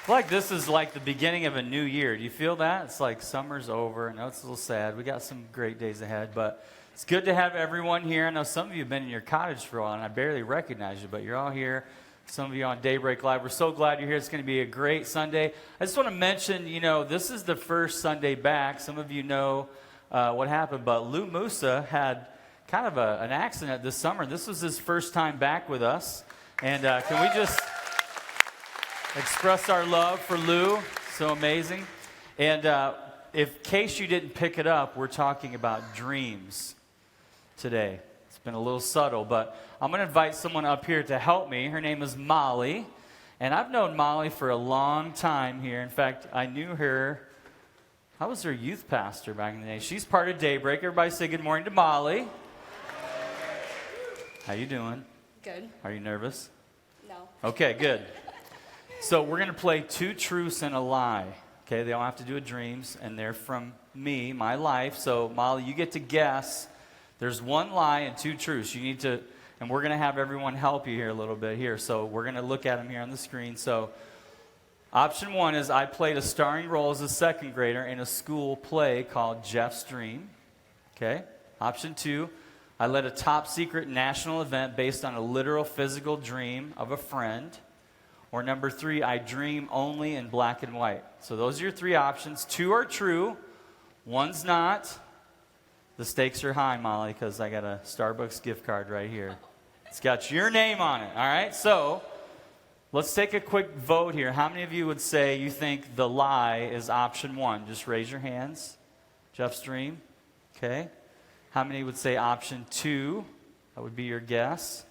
feel like this is like the beginning of a new year. Do you feel that? It's like summer's over. I know it's a little sad. We got some great days ahead, but it's good to have everyone here. I know some of you have been in your cottage for a while, and I barely recognize you, but you're all here. Some of you on Daybreak Live. We're so glad you're here. It's going to be a great Sunday. I just want to mention, this is the first Sunday back. Some of you know what happened, but Lou Musa had kind of an accident this summer. This was his first time back with us. And can we just express our love for Lou? So amazing. And in case you didn't pick it up, we're talking about dreams today. It's been a little subtle, but I'm going to invite someone up here to help me. Her name is Molly. And I've known Molly for a long time here. In fact, I knew her. I was her youth pastor back in the day. She's part of Daybreak. Everybody say good morning to Molly. How you doing? Good. Are you nervous? No. Okay, good. So we're going to play two truths and a lie. Okay, they all have to do with dreams, and they're from me, my life. So, Molly, you get to guess. There's one lie and two truths. You need to, and we're going to have everyone help you here a little bit here. So we're going to look at them here on the screen. So option one is I played a starring role as a second grader in a school play called Jeff's Dream. Okay. Option two, I led a top secret national event based on a literal physical dream of a friend. Or number three, I dream only in black and white. So those are your three options. Two are true, one's not. The stakes are high, Molly, because I got a Starbucks gift card right here. It's got your name on it, all right? So let's take a quick vote here. How many of you would say you think the lie is option one? Just raise your hands. Jeff's Dream, okay. How many would say option two? That would be your guess.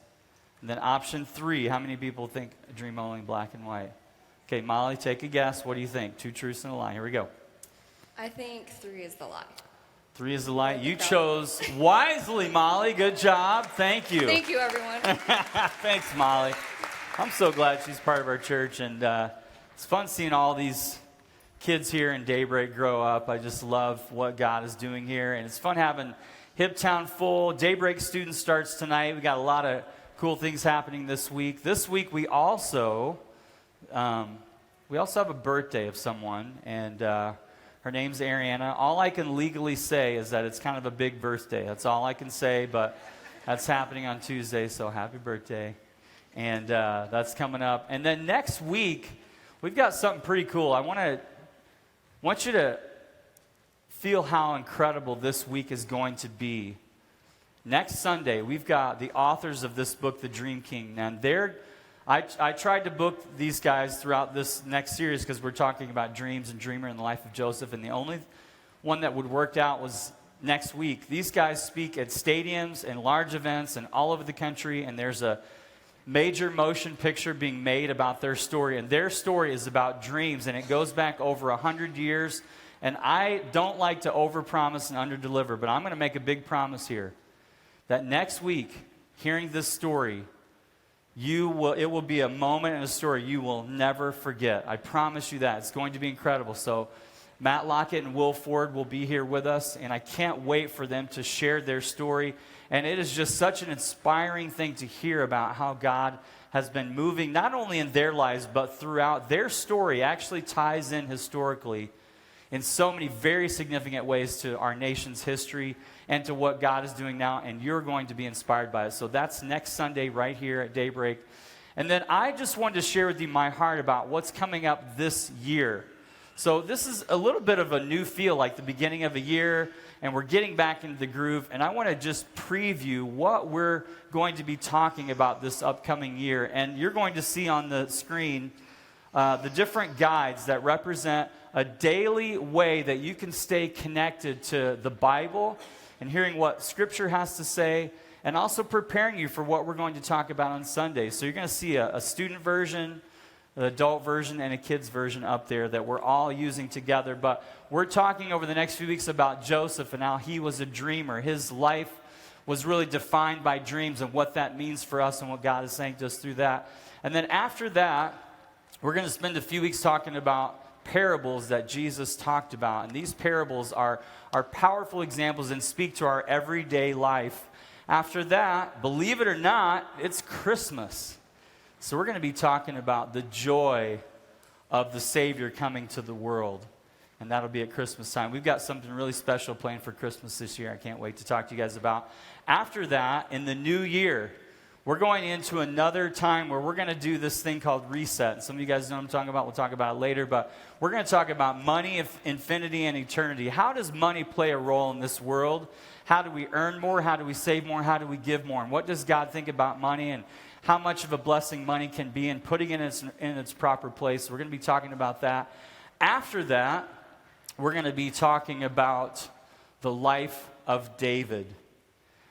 And then option three, how many people think a dream only in black and white? Okay, Molly, take a guess. What do you think? Two truths and a lie. Here we go. I think 3 is the lie. 3 is the lie. You chose wisely, Molly. Good job. Thank you. Thank you, everyone. Thanks, Molly. I'm so glad she's part of our church, and it's fun seeing all these kids here in Daybreak grow up. I just love what God is doing here, and it's fun having Hiptown full. Daybreak students starts tonight. We got a lot of cool things happening this week. This week we also have a birthday of someone, and her name's Ariana. All I can legally say is that it's kind of a big birthday. That's all I can say, but that's happening on Tuesday, so happy birthday. And that's coming up. And then next week, we've got something pretty cool. I want you to feel how incredible this week is going to be. Next Sunday, we've got the authors of this book, The Dream King. And I tried to book these guys throughout this next series because we're talking about dreams and dreamer in the life of Joseph. And the only one that would work out was next week. These guys speak at stadiums and large events and all over the country. And there's a major motion picture being made about their story. And their story is about dreams. And it goes back over 100 years. And I don't like to overpromise and underdeliver, but I'm going to make a big promise here. That next week, hearing this story, it will be a moment in a story you will never forget. I promise you that. It's going to be incredible. So Matt Lockett and Will Ford will be here with us, and I can't wait for them to share their story. And it is just such an inspiring thing to hear about how God has been moving, not only in their lives, but throughout. Their story actually ties in historically in so many very significant ways to our nation's history and to what God is doing now, and you're going to be inspired by it. So that's next Sunday right here at Daybreak. And then I just wanted to share with you my heart about what's coming up this year. So this is a little bit of a new feel, like the beginning of a year, and we're getting back into the groove. And I want to just preview what we're going to be talking about this upcoming year. And you're going to see on the screen the different guides that represent a daily way that you can stay connected to the Bible and hearing what Scripture has to say, and also preparing you for what we're going to talk about on Sunday. So you're going to see a student version, an adult version, and a kids version up there that we're all using together. But we're talking over the next few weeks about Joseph and how he was a dreamer. His life was really defined by dreams and what that means for us and what God is saying to us through that. And then after that, we're going to spend a few weeks talking about parables that Jesus talked about. And these parables are powerful examples and speak to our everyday life. After that, believe it or not, it's Christmas. So we're going to be talking about the joy of the Savior coming to the world. And that'll be at Christmas time. We've got something really special planned for Christmas this year I can't wait to talk to you guys about. After that, in the new year, we're going into another time where we're going to do this thing called Reset. And some of you guys know what I'm talking about. We'll talk about it later. But we're going to talk about money, infinity, and eternity. How does money play a role in this world? How do we earn more? How do we save more? How do we give more? And what does God think about money? And how much of a blessing money can be and putting it in its proper place? We're going to be talking about that. After that, we're going to be talking about the life of David.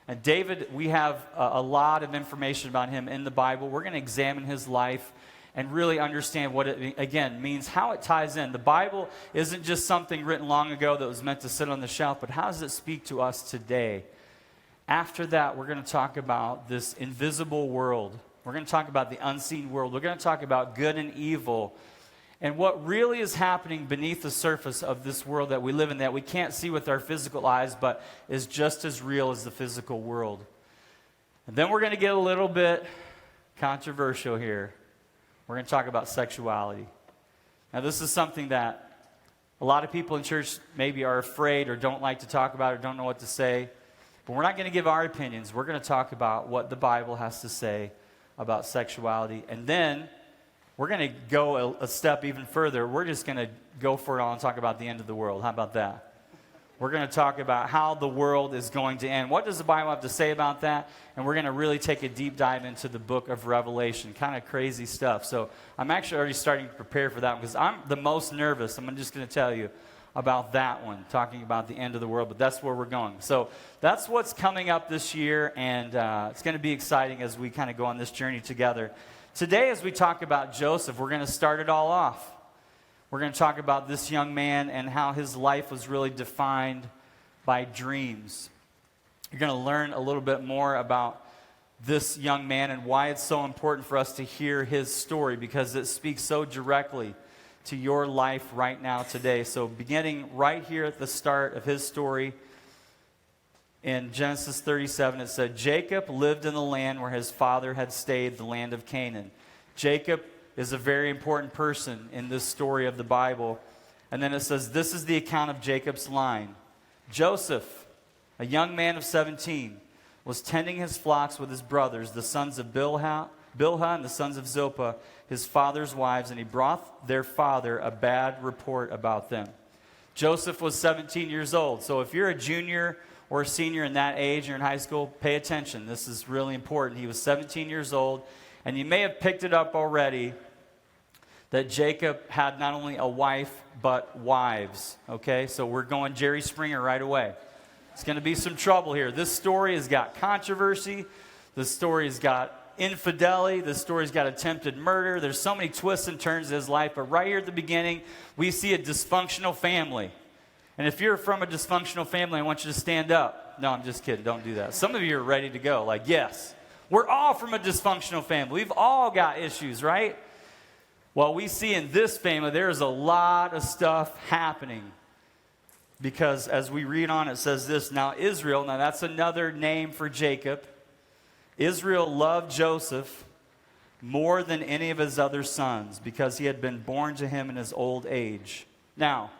And David, we have a lot of information about him in the Bible. We're going to examine his life and really understand what it, again, means, how it ties in. The Bible isn't just something written long ago that was meant to sit on the shelf, but how does it speak to us today? After that, we're going to talk about this invisible world. We're going to talk about the unseen world. We're going to talk about good and evil and what really is happening beneath the surface of this world that we live in that we can't see with our physical eyes, but is just as real as the physical world. And then we're going to get a little bit controversial here. We're going to talk about sexuality. Now, this is something that a lot of people in church maybe are afraid or don't like to talk about or don't know what to say. But we're not going to give our opinions. We're going to talk about what the Bible has to say about sexuality. And then we're going to go a step even further. We're just going to go for it all and talk about the end of the world. How about that? We're going to talk about how the world is going to end. What does the Bible have to say about that? And we're going to really take a deep dive into the book of Revelation. Kind of crazy stuff. So I'm actually already starting to prepare for that because I'm the most nervous. I'm just going to tell you about that one, talking about the end of the world. But that's where we're going. So that's what's coming up this year. And it's going to be exciting as we kind of go on this journey together. Today, as we talk about Joseph, we're going to start it all off. We're going to talk about this young man and how his life was really defined by dreams. You're going to learn a little bit more about this young man and why it's so important for us to hear his story, because it speaks so directly to your life right now today. So beginning right here at the start of his story, in Genesis 37, it said, Jacob lived in the land where his father had stayed, the land of Canaan. Jacob is a very important person in this story of the Bible. And then it says, this is the account of Jacob's line. Joseph, a young man of 17, was tending his flocks with his brothers, the sons of Bilhah and the sons of Zilpah, his father's wives, and he brought their father a bad report about them. Joseph was 17 years old. So if you're a junior or a senior in that age, you're in high school, pay attention. This is really important. He was 17 years old, and you may have picked it up already that Jacob had not only a wife, but wives. Okay, so we're going Jerry Springer right away. It's going to be some trouble here. This story has got controversy. This story has got infidelity. This story's got attempted murder. There's so many twists and turns in his life, but right here at the beginning, we see a dysfunctional family. And if you're from a dysfunctional family, I want you to stand up. No, I'm just kidding. Don't do that. Some of you are ready to go. Like, yes, we're all from a dysfunctional family. We've all got issues, right? Well, we see in this family, there's a lot of stuff happening. Because as we read on, it says this, now Israel, now that's another name for Jacob. Israel loved Joseph more than any of his other sons because he had been born to him in his old age. Now,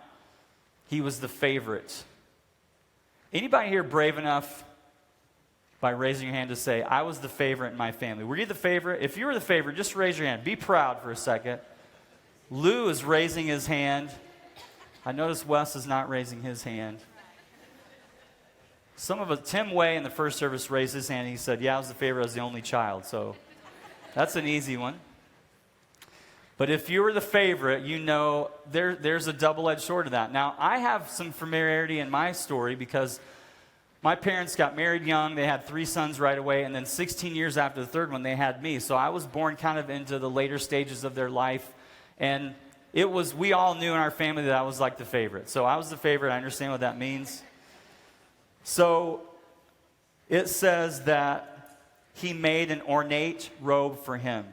he was the favorite. Anybody here brave enough by raising your hand to say, I was the favorite in my family? Were you the favorite? If you were the favorite, just raise your hand. Be proud for a second. Lou is raising his hand. I notice Wes is not raising his hand. Some of us, Tim Way in the first service raised his hand. He said, yeah, I was the favorite. I was the only child. So that's an easy one. But if you were the favorite, you know there's a double-edged sword to that. Now, I have some familiarity in my story because my parents got married young. They had 3 sons right away. And then 16 years after the third one, they had me. So I was born kind of into the later stages of their life. And we all knew in our family that I was like the favorite. So I was the favorite. I understand what that means. So it says that he made an ornate robe for him.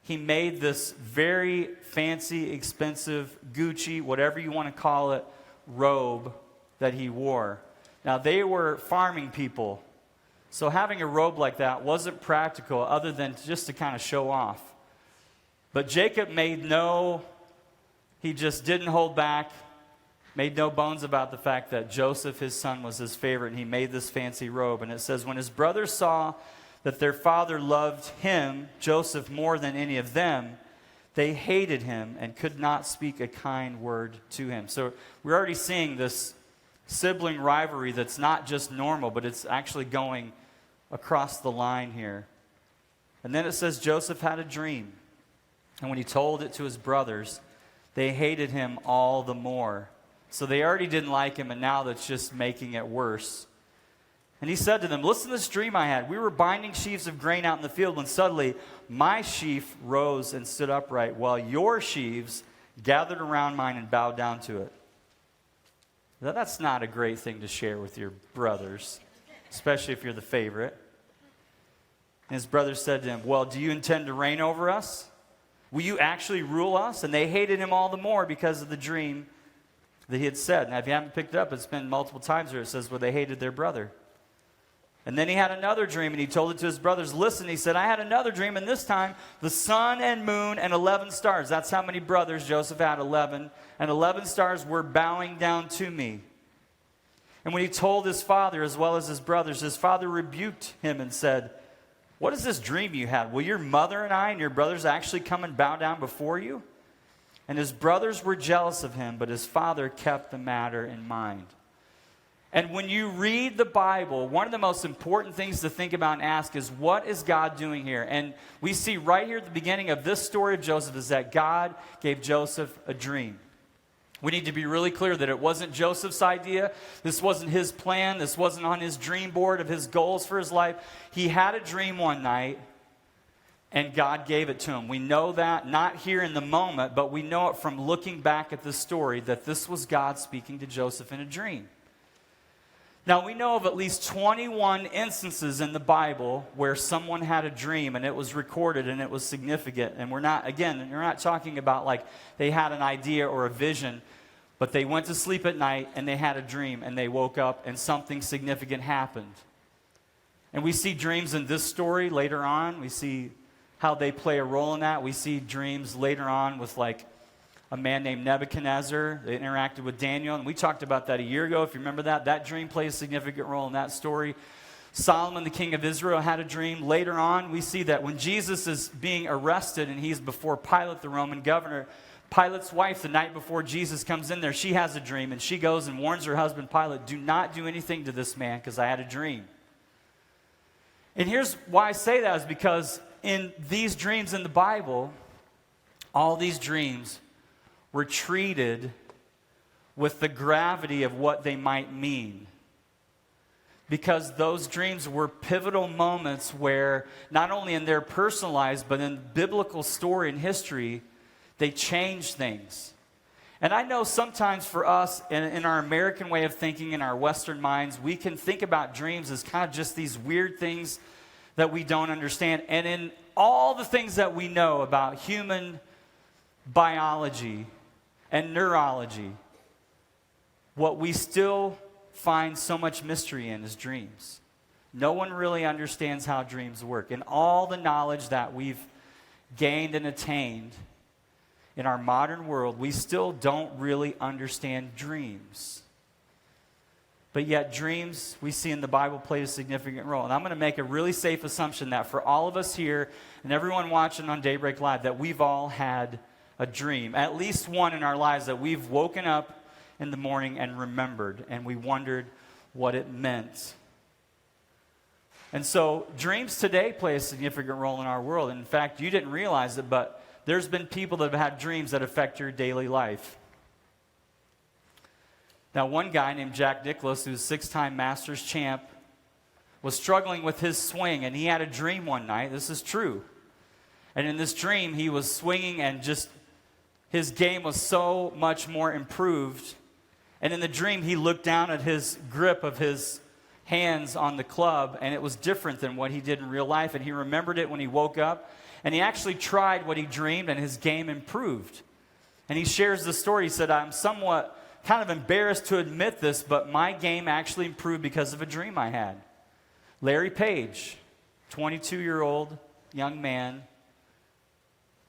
He made this very fancy, expensive, Gucci, whatever you want to call it, robe that he wore. Now, they were farming people. So having a robe like that wasn't practical other than just to kind of show off. But Jacob he just didn't hold back, made no bones about the fact that Joseph, his son, was his favorite, and he made this fancy robe. And it says, when his brothers saw that their father loved him, Joseph, more than any of them, they hated him and could not speak a kind word to him. So we're already seeing this sibling rivalry that's not just normal, but it's actually going across the line here. And then it says Joseph had a dream. And when he told it to his brothers, they hated him all the more. So they already didn't like him, and now that's just making it worse. And he said to them, listen to this dream I had. We were binding sheaves of grain out in the field when suddenly my sheaf rose and stood upright, while your sheaves gathered around mine and bowed down to it. Now, that's not a great thing to share with your brothers, especially if you're the favorite. And his brothers said to him, well, do you intend to reign over us? Will you actually rule us? And they hated him all the more because of the dream that he had said. Now, if you haven't picked it up, it's been multiple times where it says where they hated their brother. And then he had another dream, and he told it to his brothers. Listen, he said, I had another dream, and this time the sun and moon and 11 stars. That's how many brothers Joseph had, 11. And 11 stars were bowing down to me. And when he told his father as well as his brothers, his father rebuked him and said, what is this dream you had? Will your mother and I and your brothers actually come and bow down before you? And his brothers were jealous of him, but his father kept the matter in mind. And when you read the Bible, one of the most important things to think about and ask is, what is God doing here? And we see right here at the beginning of this story of Joseph is that God gave Joseph a dream. We need to be really clear that it wasn't Joseph's idea. This wasn't his plan. This wasn't on his dream board of his goals for his life. He had a dream one night, and God gave it to him. We know that, not here in the moment, but we know it from looking back at the story, that this was God speaking to Joseph in a dream. Now, we know of at least 21 instances in the Bible where someone had a dream and it was recorded and it was significant. And we're not talking about like they had an idea or a vision, but they went to sleep at night and they had a dream and they woke up and something significant happened. And we see dreams in this story later on. We see how they play a role in that. We see dreams later on with like a man named Nebuchadnezzar that interacted with Daniel. And we talked about that a year ago, if you remember that. That dream plays a significant role in that story. Solomon, the king of Israel, had a dream. Later on, we see that when Jesus is being arrested and he's before Pilate, the Roman governor, Pilate's wife, the night before Jesus comes in there, she has a dream. And she goes and warns her husband, Pilate, do not do anything to this man because I had a dream. And here's why I say that is because in these dreams in the Bible, all these dreams were treated with the gravity of what they might mean. Because those dreams were pivotal moments where, not only in their personal lives, but in biblical story and history, they changed things. And I know sometimes for us, in our American way of thinking, in our Western minds, we can think about dreams as kind of just these weird things that we don't understand. And in all the things that we know about human biology and neurology, what we still find so much mystery in is dreams. No one really understands how dreams work. And all the knowledge that we've gained and attained in our modern world, we still don't really understand dreams. But yet dreams, we see in the Bible, play a significant role. And I'm going to make a really safe assumption that for all of us here and everyone watching on Daybreak Live, that we've all had a dream, at least one in our lives that we've woken up in the morning and remembered, and we wondered what it meant. And so dreams today play a significant role in our world. And in fact, you didn't realize it, but there's been people that have had dreams that affect your daily life. Now, one guy named Jack Nicklaus, who's a 6-time Masters champ, was struggling with his swing, and he had a dream one night. This is true. And in this dream, he was swinging and just his game was so much more improved. And in the dream, he looked down at his grip of his hands on the club, and it was different than what he did in real life. And he remembered it when he woke up. And he actually tried what he dreamed, and his game improved. And he shares the story. He said, I'm somewhat kind of embarrassed to admit this, but my game actually improved because of a dream I had. Larry Page, 22-year-old young man,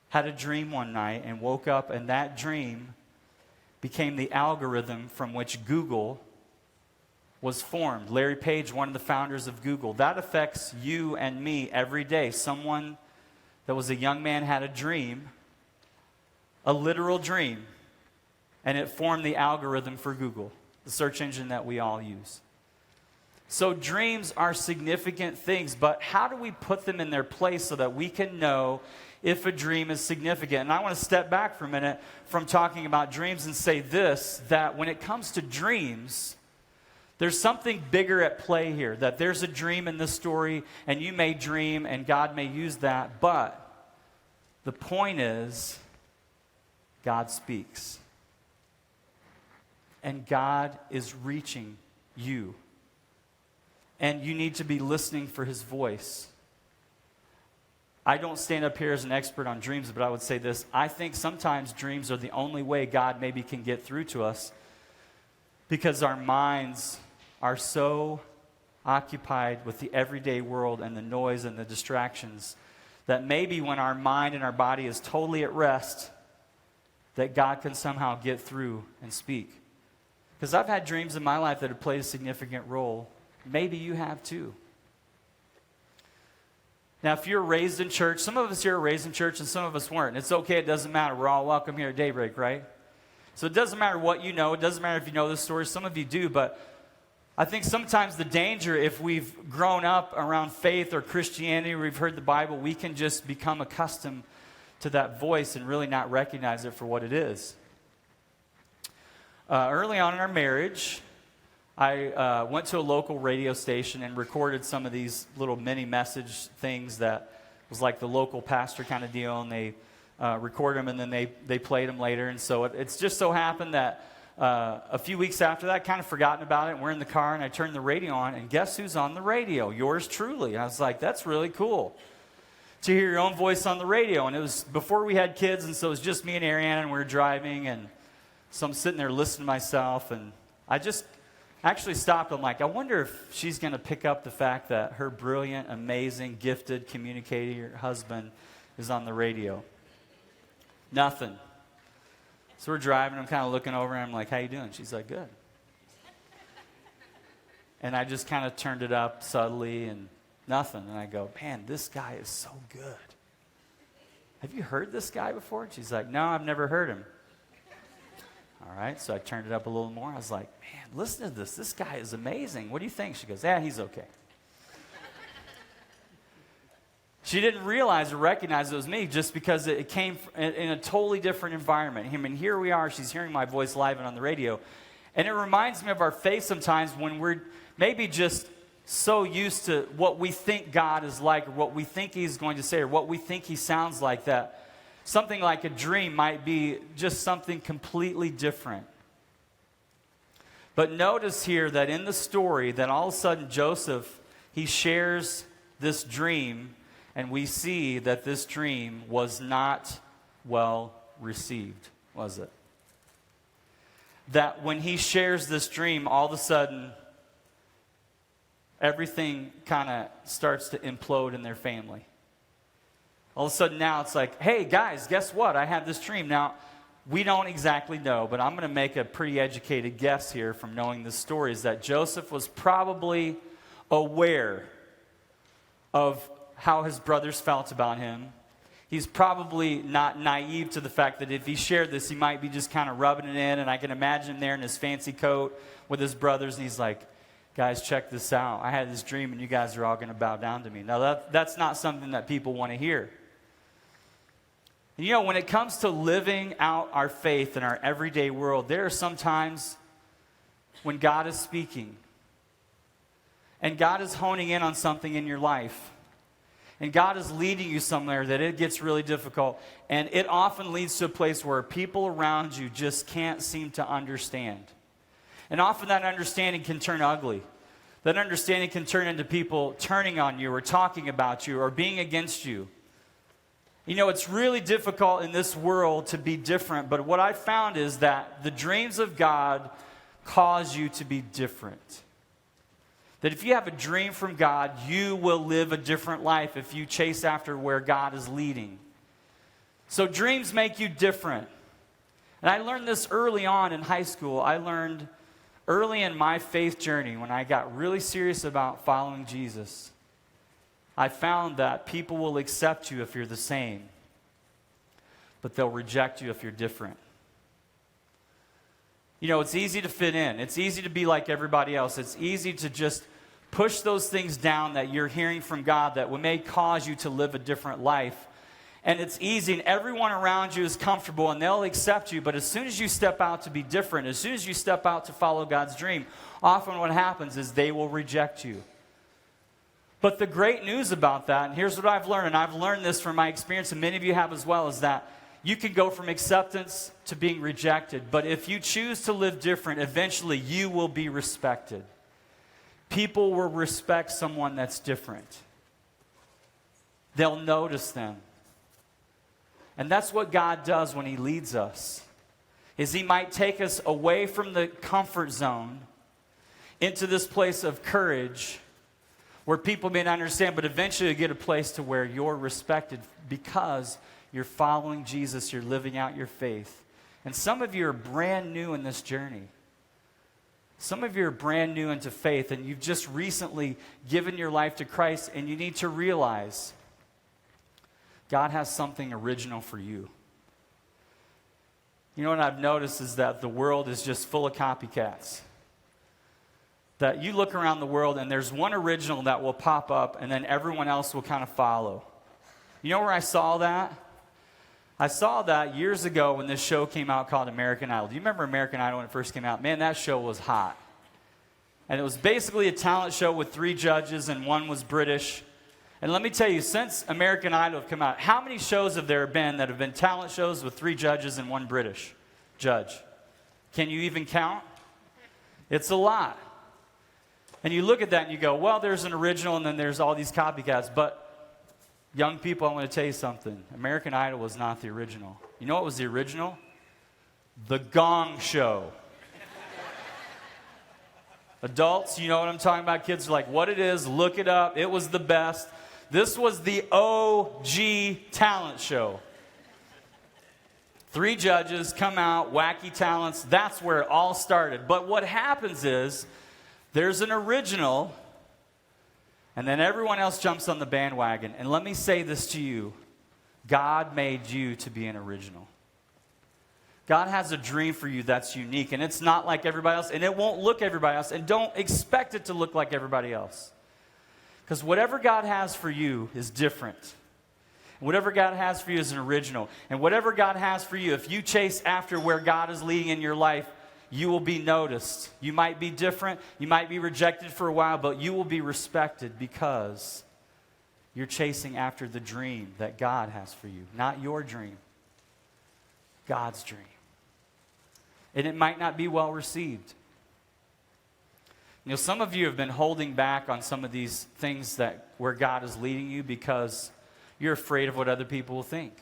had a dream one night and woke up, and that dream became the algorithm from which Google was formed. Larry Page, one of the founders of Google. That affects you and me every day. Someone that was a young man had a dream, a literal dream, and it formed the algorithm for Google, the search engine that we all use. So dreams are significant things, but how do we put them in their place so that we can know if a dream is significant? And I want to step back for a minute from talking about dreams and say this, that when it comes to dreams, there's something bigger at play here, that there's a dream in this story, and you may dream, and God may use that, but the point is, God speaks. And God is reaching you. And you need to be listening for his voice. I don't stand up here as an expert on dreams, but I would say this. I think sometimes dreams are the only way God maybe can get through to us because our minds are so occupied with the everyday world and the noise and the distractions that maybe when our mind and our body is totally at rest, that God can somehow get through and speak. Because I've had dreams in my life that have played a significant role. Maybe you have too. Now, if you're raised in church, some of us here are raised in church and some of us weren't. It's okay, it doesn't matter. We're all welcome here at Daybreak, right? So it doesn't matter what you know. It doesn't matter if you know this story. Some of you do, but I think sometimes the danger, if we've grown up around faith or Christianity, or we've heard the Bible, we can just become accustomed to that voice and really not recognize it for what it is. Early on in our marriage, I went to a local radio station and recorded some of these little mini message things that was like the local pastor kind of deal, and they recorded them and then they played them later. And so it's just so happened that a few weeks after that, kind of forgotten about it, and we're in the car, and I turned the radio on, and guess who's on the radio? Yours truly. And I was like, that's really cool to hear your own voice on the radio. And it was before we had kids, and so it was just me and Ariana, and we were driving, and so I'm sitting there listening to myself, and I just actually stopped. I'm like, I wonder if she's going to pick up the fact that her brilliant, amazing, gifted communicator husband is on the radio. Nothing. So we're driving. I'm kind of looking over, and I'm like, how you doing? She's like, good. And I just kind of turned it up subtly, and nothing. And I go, man, this guy is so good. Have you heard this guy before? And she's like, no, I've never heard him. All right, so I turned it up a little more. I was like, man, listen to this. This guy is amazing. What do you think? She goes, yeah, he's okay. She didn't realize or recognize it was me just because it came in a totally different environment. I mean, here we are. She's hearing my voice live and on the radio. And it reminds me of our faith sometimes when we're maybe just so used to what we think God is like, or what we think he's going to say, or what we think he sounds like, that something like a dream might be just something completely different. But notice here that in the story that all of a sudden Joseph, he shares this dream, and we see that this dream was not well received, was it? That when he shares this dream, all of a sudden everything kind of starts to implode in their family. All of a sudden now it's like, hey guys, guess what? I had this dream. Now, we don't exactly know, but I'm going to make a pretty educated guess here from knowing this story, is that Joseph was probably aware of how his brothers felt about him. He's probably not naive to the fact that if he shared this, he might be just kind of rubbing it in, and I can imagine him there in his fancy coat with his brothers, and he's like, guys, check this out. I had this dream, and you guys are all going to bow down to me. Now, that's not something that people want to hear. You know, when it comes to living out our faith in our everyday world, there are some times when God is speaking and God is honing in on something in your life and God is leading you somewhere that it gets really difficult, and it often leads to a place where people around you just can't seem to understand. And often that understanding can turn ugly. That understanding can turn into people turning on you or talking about you or being against you. You know, it's really difficult in this world to be different, but what I found is that the dreams of God cause you to be different. That if you have a dream from God, you will live a different life if you chase after where God is leading. So dreams make you different. And I learned this early on in high school. I learned early in my faith journey when I got really serious about following Jesus. I found that people will accept you if you're the same, but they'll reject you if you're different. You know, it's easy to fit in. It's easy to be like everybody else. It's easy to just push those things down that you're hearing from God that may cause you to live a different life. And it's easy, and everyone around you is comfortable, and they'll accept you. But as soon as you step out to be different, as soon as you step out to follow God's dream, often what happens is they will reject you. But the great news about that, and here's what I've learned, and I've learned this from my experience, and many of you have as well, is that you can go from acceptance to being rejected. But if you choose to live different, eventually you will be respected. People will respect someone that's different. They'll notice them. And that's what God does when he leads us, is he might take us away from the comfort zone into this place of courage where people may not understand, but eventually you get a place to where you're respected because you're following Jesus, you're living out your faith. And some of you are brand new in this journey. Some of you are brand new into faith, and you've just recently given your life to Christ, and you need to realize God has something original for you. You know what I've noticed is that the world is just full of copycats. That you look around the world and there's one original that will pop up and then everyone else will kind of follow. You know where I saw that? I saw that years ago when this show came out called American Idol. Do you remember American Idol when it first came out? Man, that show was hot. And it was basically a talent show with 3 judges and one was British. And let me tell you, since American Idol have come out, how many shows have there been that have been talent shows with 3 judges and 1 British judge? Can you even count? It's a lot. And you look at that and you go, well, there's an original and then there's all these copycats. But young people, I want to tell you something. American Idol was not the original. You know what was the original? The Gong Show. Adults, you know what I'm talking about. Kids are like, what it is, look it up. It was the best. This was the OG talent show. 3 judges come out, wacky talents. That's where it all started. But what happens is there's an original, and then everyone else jumps on the bandwagon. And let me say this to you. God made you to be an original. God has a dream for you that's unique, and it's not like everybody else, and it won't look everybody else, and don't expect it to look like everybody else. Because whatever God has for you is different. Whatever God has for you is an original. And whatever God has for you, if you chase after where God is leading in your life, you will be noticed. You might be different, you might be rejected for a while, but you will be respected because you're chasing after the dream that God has for you. Not your dream, God's dream. And it might not be well received. You know, some of you have been holding back on some of these things where God is leading you because you're afraid of what other people will think.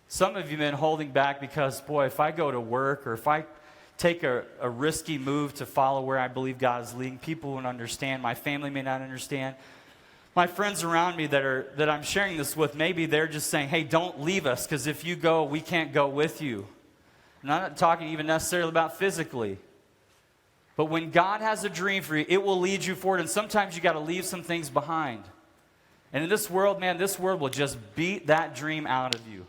Some of you have been holding back because, boy, if I go to work or if I take a risky move to follow where I believe God is leading, people won't understand. My family may not understand. My friends around me that I'm sharing this with, maybe they're just saying, hey, don't leave us because if you go, we can't go with you. And I'm not talking even necessarily about physically. But when God has a dream for you, it will lead you forward. And sometimes you got to leave some things behind. And in this world, man, this world will just beat that dream out of you.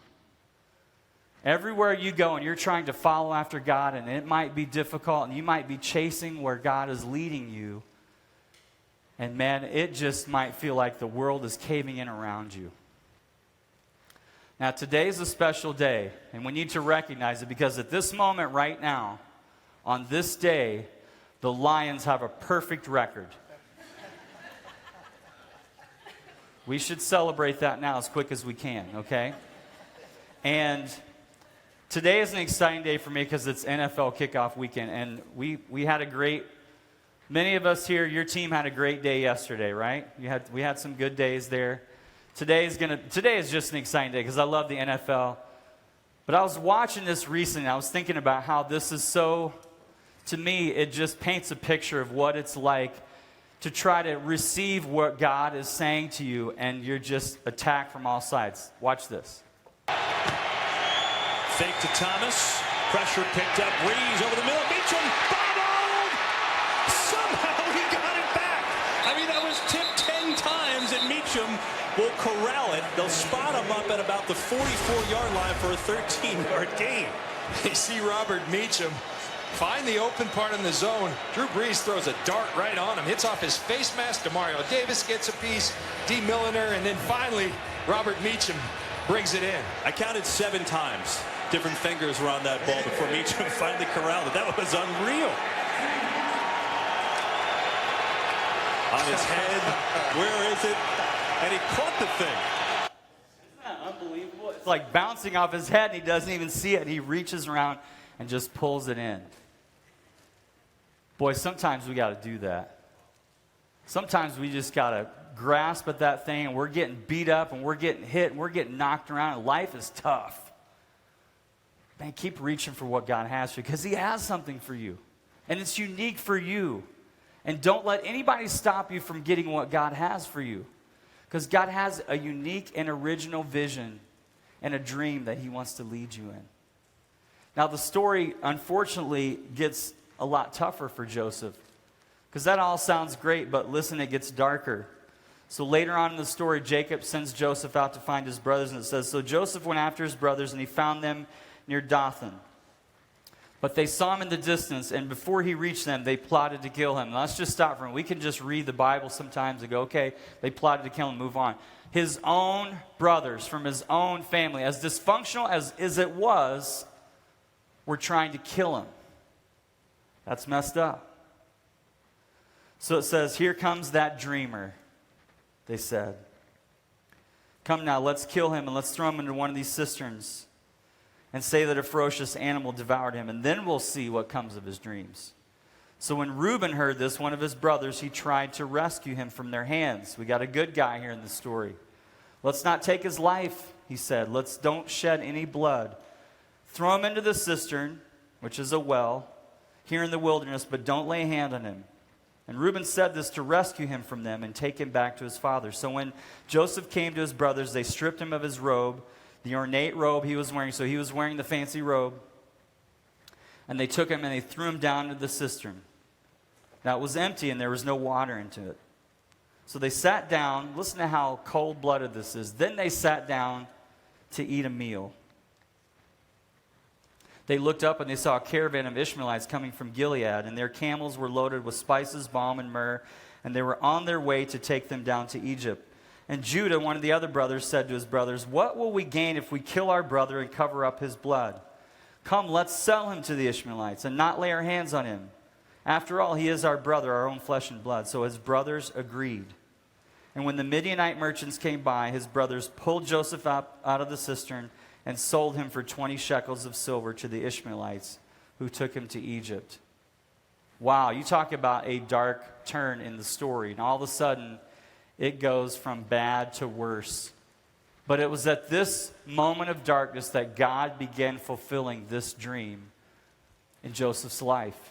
Everywhere you go and you're trying to follow after God, and it might be difficult, and you might be chasing where God is leading you. And man, it just might feel like the world is caving in around you. Now, today's a special day, and we need to recognize it because at this moment right now, on this day, the Lions have a perfect record. We should celebrate that now as quick as we can, okay? And today is an exciting day for me because it's NFL kickoff weekend, and we had a great, many of us here, your team had a great day yesterday, right? We had some good days there. Today is just an exciting day because I love the NFL. But I was watching this recently, and I was thinking about how this is so, to me, it just paints a picture of what it's like to try to receive what God is saying to you, and you're just attacked from all sides. Watch this. Fake to Thomas. Pressure picked up. Breeze over the middle. Meacham bobbled. Somehow he got it back. I mean, that was tipped 10 times, and Meacham will corral it. They'll spot him up at about the 44-yard line for a 13-yard gain. You see Robert Meacham find the open part in the zone. Drew Brees throws a dart right on him. Hits off his face mask. Demario Davis gets a piece. D. Milliner, and then finally Robert Meacham brings it in. I counted 7 times. Different fingers were on that ball before Meacham finally corralled it. That was unreal. On his head. Where is it? And he caught the thing. Isn't that unbelievable? It's like bouncing off his head, and he doesn't even see it. And he reaches around and just pulls it in. Boy, sometimes we got to do that. Sometimes we just got to grasp at that thing, and we're getting beat up, and we're getting hit, and we're getting knocked around, and life is tough. Man, keep reaching for what God has for you, because He has something for you, and it's unique for you. And don't let anybody stop you from getting what God has for you, because God has a unique and original vision and a dream that He wants to lead you in. Now, the story, unfortunately, gets a lot tougher for Joseph, because that all sounds great, but listen, it gets darker. So later on in the story, Jacob sends Joseph out to find his brothers, and it says, so Joseph went after his brothers, and he found them near Dothan. But they saw him in the distance, and before he reached them, they plotted to kill him. Now, let's just stop for a minute. We can just read the Bible sometimes and go, okay, they plotted to kill him, move on. His own brothers from his own family, as dysfunctional as it was, were trying to kill him. That's messed up. So it says, here comes that dreamer, they said. Come now, let's kill him and let's throw him into one of these cisterns and say that a ferocious animal devoured him, and then we'll see what comes of his dreams. So when Reuben heard this, one of his brothers, he tried to rescue him from their hands. We got a good guy here in the story. Let's not take his life, he said. Don't shed any blood. Throw him into the cistern, which is a well, here in the wilderness, but don't lay a hand on him. And Reuben said this to rescue him from them and take him back to his father. So when Joseph came to his brothers, they stripped him of his robe, the ornate robe he was wearing. So he was wearing the fancy robe. And they took him and they threw him down into the cistern. Now it was empty and there was no water into it. So they sat down. Listen to how cold-blooded this is. Then they sat down to eat a meal. They looked up and they saw a caravan of Ishmaelites coming from Gilead, and their camels were loaded with spices, balm, and myrrh, and they were on their way to take them down to Egypt. And Judah, one of the other brothers, said to his brothers, what will we gain if we kill our brother and cover up his blood? Come, let's sell him to the Ishmaelites and not lay our hands on him. After all, he is our brother, our own flesh and blood. So his brothers agreed. And when the Midianite merchants came by, his brothers pulled Joseph up out of the cistern and sold him for 20 shekels of silver to the Ishmaelites, who took him to Egypt. Wow, you talk about a dark turn in the story. And all of a sudden, it goes from bad to worse. But it was at this moment of darkness that God began fulfilling this dream in Joseph's life.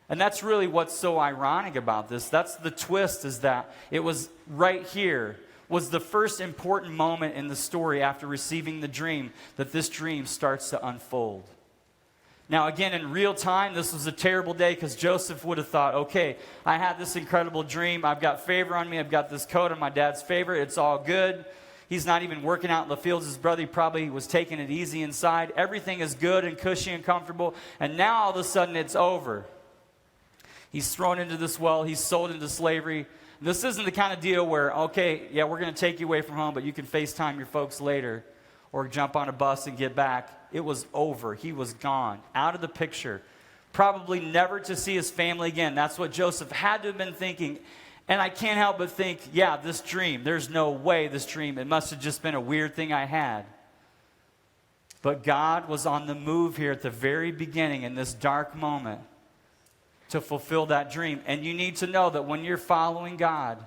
And that's really what's so ironic about this. That's the twist, is that it was right here, was the first important moment in the story after receiving the dream, that this dream starts to unfold. Now, again, in real time, this was a terrible day, because Joseph would have thought, okay, I had this incredible dream. I've got favor on me. I've got this coat of my dad's favorite. It's all good. He's not even working out in the fields. His brother probably was taking it easy inside. Everything is good and cushy and comfortable. And now, all of a sudden, it's over. He's thrown into this well. He's sold into slavery. This isn't the kind of deal where, okay, yeah, we're going to take you away from home, but you can FaceTime your folks later or jump on a bus and get back. It was over. He was gone, out of the picture, probably never to see his family again. That's what Joseph had to have been thinking. And I can't help but think, yeah, this dream, there's no way this dream, it must have just been a weird thing I had. But God was on the move here at the very beginning in this dark moment to fulfill that dream. And you need to know that when you're following God,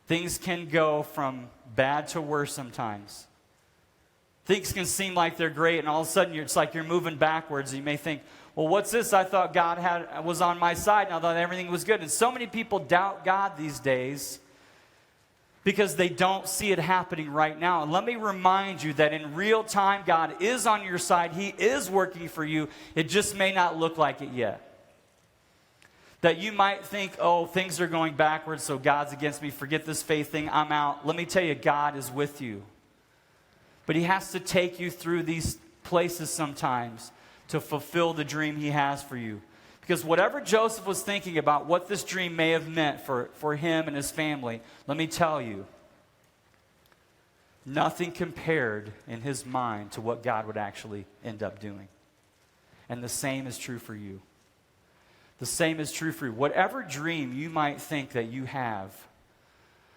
things can go from bad to worse sometimes. Things can seem like they're great, and all of a sudden it's like you're moving backwards. You may think, well, what's this? I thought God was on my side, and I thought everything was good. And so many people doubt God these days because they don't see it happening right now. And let me remind you that in real time, God is on your side. He is working for you. It just may not look like it yet. That you might think, oh, things are going backwards, so God's against me. Forget this faith thing. I'm out. Let me tell you, God is with you. But he has to take you through these places sometimes to fulfill the dream he has for you. Because whatever Joseph was thinking about what this dream may have meant for him and his family, let me tell you, nothing compared in his mind to what God would actually end up doing. And the same is true for you. The same is true for you. Whatever dream you might think that you have,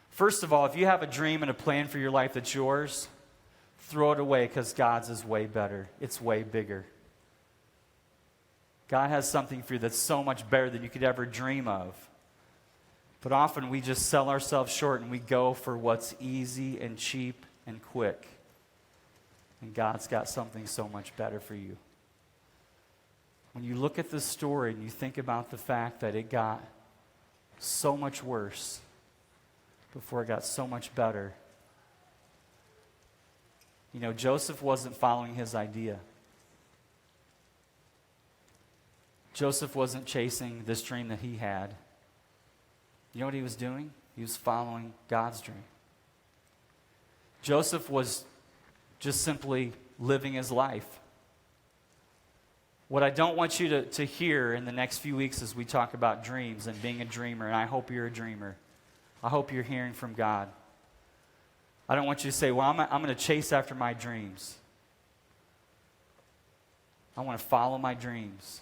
first of all, if you have a dream and a plan for your life that's yours, throw it away because God's is way better. It's way bigger. God has something for you that's so much better than you could ever dream of. But often we just sell ourselves short and we go for what's easy and cheap and quick. And God's got something so much better for you. When you look at this story and you think about the fact that it got so much worse before it got so much better, you know, Joseph wasn't following his idea. Joseph wasn't chasing this dream that he had. You know what he was doing? He was following God's dream. Joseph was just simply living his life. What I don't want you to hear in the next few weeks as we talk about dreams and being a dreamer, and I hope you're a dreamer. I hope you're hearing from God. I don't want you to say, well, I'm going to chase after my dreams. I want to follow my dreams.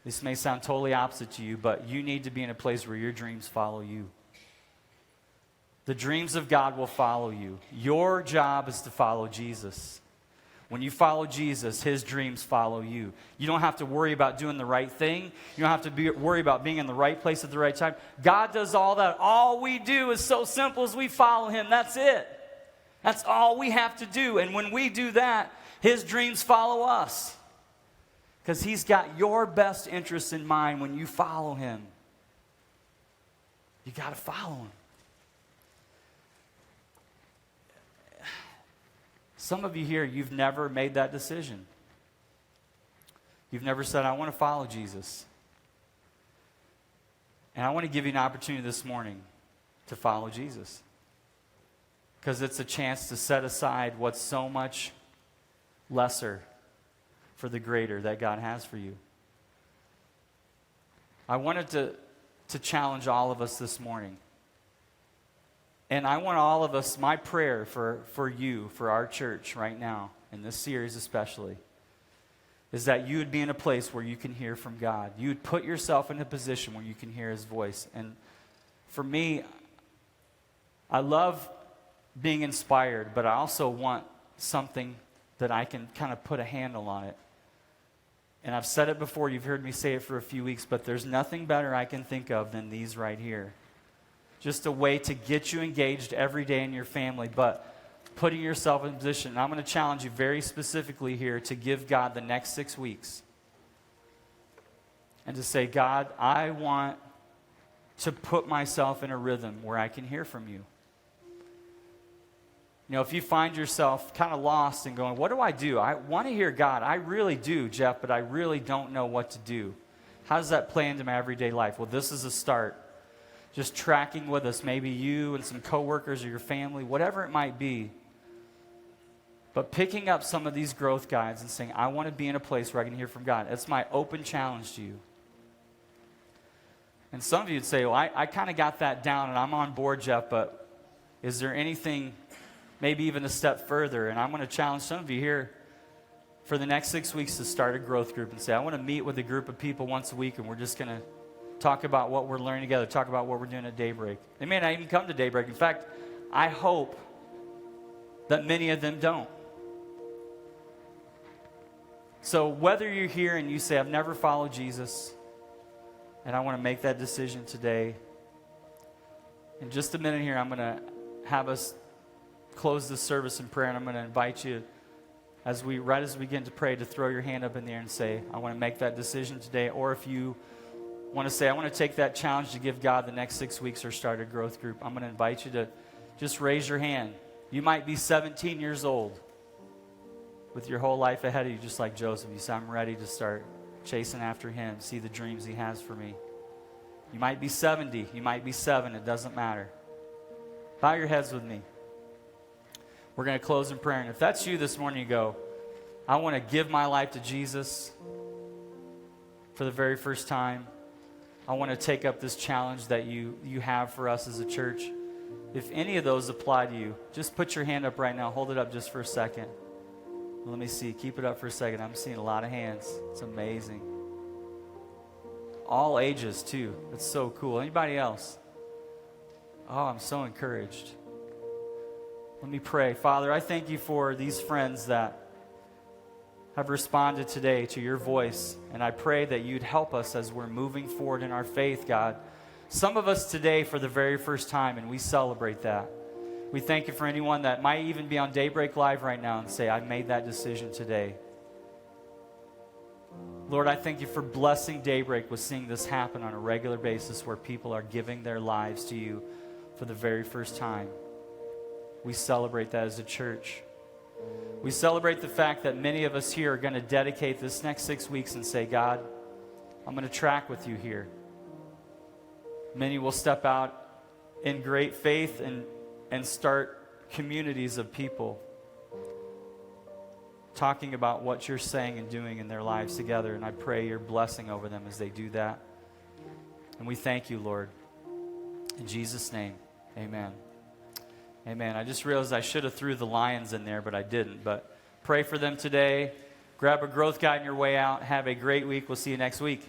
This may sound totally opposite to you, but you need to be in a place where your dreams follow you. The dreams of God will follow you. Your job is to follow Jesus. When you follow Jesus, his dreams follow you. You don't have to worry about doing the right thing. You don't have to worry about being in the right place at the right time. God does all that. All we do is so simple as we follow him. That's it. That's all we have to do. And when we do that, his dreams follow us. Because he's got your best interests in mind when you follow him. You got to follow him. Some of you here, you've never made that decision. You've never said, I want to follow Jesus. And I want to give you an opportunity this morning to follow Jesus. Because it's a chance to set aside what's so much lesser for the greater that God has for you. I wanted to challenge all of us this morning. And I want all of us, my prayer for you, for our church right now, in this series especially, is that you would be in a place where you can hear from God. You would put yourself in a position where you can hear his voice. And for me, I love being inspired, but I also want something that I can kind of put a handle on it. And I've said it before, you've heard me say it for a few weeks, but there's nothing better I can think of than these right here. Just a way to get you engaged every day in your family, but putting yourself in position. And I'm going to challenge you very specifically here to give God the next 6 weeks. And to say, God, I want to put myself in a rhythm where I can hear from you. You know, if you find yourself kind of lost and going, what do? I want to hear God. I really do, Jeff, but I really don't know what to do. How does that play into my everyday life? Well, this is a start. Just tracking with us, maybe you and some coworkers or your family, whatever it might be. But picking up some of these growth guides and saying, I want to be in a place where I can hear from God. It's my open challenge to you. And some of you would say, well, I kind of got that down and I'm on board, Jeff, but is there anything maybe even a step further? And I'm going to challenge some of you here for the next 6 weeks to start a growth group and say, I want to meet with a group of people once a week and we're just going to talk about what we're learning together, talk about what we're doing at Daybreak. They may not even come to Daybreak. In fact, I hope that many of them don't. So whether you're here and you say, I've never followed Jesus, and I want to make that decision today, in just a minute here, I'm going to have us close this service in prayer, and I'm going to invite you, right as we begin to pray, to throw your hand up in the air and say, I want to make that decision today. Or if you want to say, I want to take that challenge to give God the next 6 weeks or start a growth group, I'm going to invite you just raise your hand. You might be 17 years old with your whole life ahead of you, just like Joseph. You say, I'm ready to start chasing after him, see the dreams he has for me. You might be 70, you might be 7, it doesn't matter. Bow your heads with me. We're going to close in prayer. And if that's you this morning, you go, I want to give my life to Jesus for the very first time. I want to take up this challenge that you have for us as a church. If any of those apply to you, just put your hand up right now. Hold it up just for a second. Let me see. Keep it up for a second. I'm seeing a lot of hands. It's amazing. All ages, too. It's so cool. Anybody else? Oh, I'm so encouraged. Let me pray. Father, I thank you for these friends that have responded today to your voice, and I pray that you'd help us as we're moving forward in our faith, God. Some of us today for the very first time, and we celebrate that. We thank you for anyone that might even be on Daybreak Live right now and say, I made that decision today. Lord, I thank you for blessing Daybreak with seeing this happen on a regular basis where people are giving their lives to you for the very first time. We celebrate that as a church. We celebrate the fact that many of us here are going to dedicate this next 6 weeks and say, God, I'm going to track with you here. Many will step out in great faith and start communities of people talking about what you're saying and doing in their lives together. And I pray your blessing over them as they do that. And we thank you, Lord. In Jesus' name, amen. Amen. I just realized I should have threw the Lions in there, but I didn't. But pray for them today. Grab a growth guide on your way out. Have a great week. We'll see you next week.